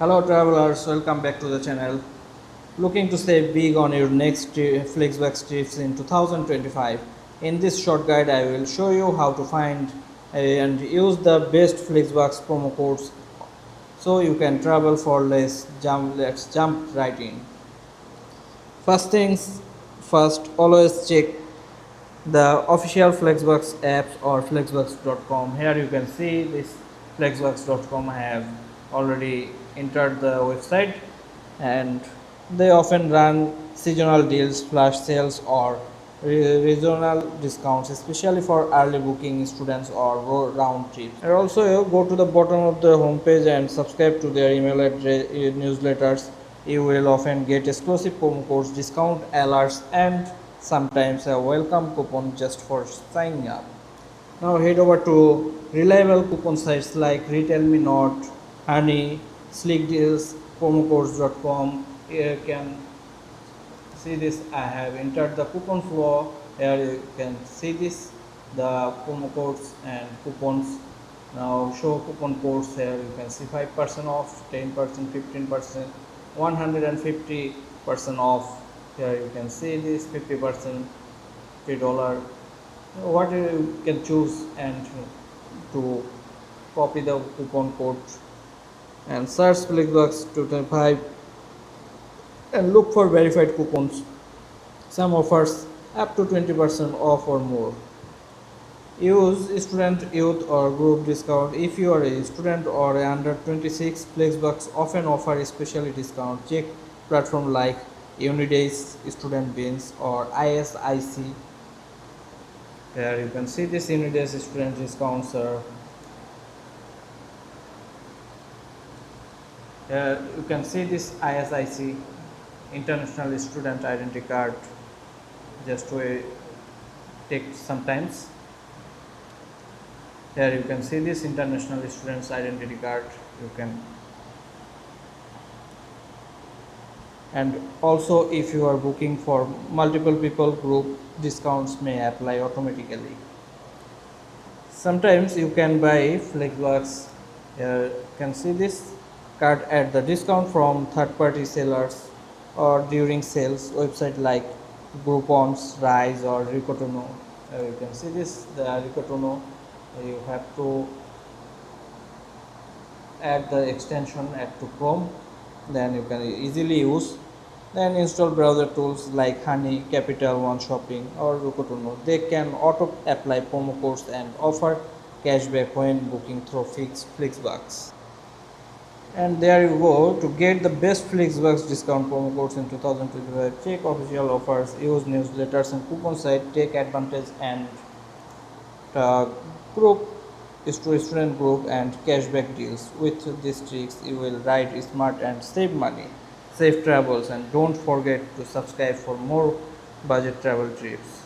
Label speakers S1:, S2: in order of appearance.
S1: Hello travelers, welcome back to the channel. Looking to save big on your next Flixbus trips in 2025. In this short guide, I will show you how to find and use the best Flixbus promo codes so you can travel for less. Let's jump right in. First things first, always check the official Flixbus apps or flixbus.com. Here you can see this flixbus.com. I have already entered the website, and they often run seasonal deals, flash sales, or regional discounts, especially for early booking students or round trips. And also you go to the bottom of the homepage and subscribe to their email address newsletters. You will often get exclusive promo codes, discount alerts, and sometimes a welcome coupon just for signing up. Now head over to reliable coupon sites like Retail Me Not, Honey, Slick Deals, promocodes.com. Here you can see this. I have entered the coupon flow. Here you can see this, the promo codes and coupons. Now show coupon codes. Here you can see 5% off, 10%, 15%, 150% off. Here you can see this 50%, $3. What you can choose and to copy the coupon code and search Flixbus 225 and look for verified coupons. Some offers up to 20% off or more. Use student, youth, or group discount. If you are a student or under 26, Flixbus often offer a special discount. Check platform like Unidays, Student Beans, or ISIC. Here you can see this Unidays student discounts. Here you can see this ISIC, International Student Identity Card. Just to take sometimes. Here you can see this International Students Identity Card. You can, and also if you are booking for multiple people, group discounts may apply automatically. Sometimes you can buy Flixbus. Here you can see this card at the discount from third-party sellers or during sales website like Groupon's, Rise, or Ricotono. You can see this, the Ricotono. You have to add the extension, add to Chrome, then you can easily use. Then install browser tools like Honey, Capital One Shopping, or Ricotono. They can auto apply promo codes and offer cashback when booking through Flixbus. And there you go. To get the best Flixbus discount promo codes in 2025, check official offers, use newsletters and coupon site, take advantage, and group student group and cashback deals. With these tricks, you will ride smart and save money. Safe travels, and don't forget to subscribe for more budget travel trips.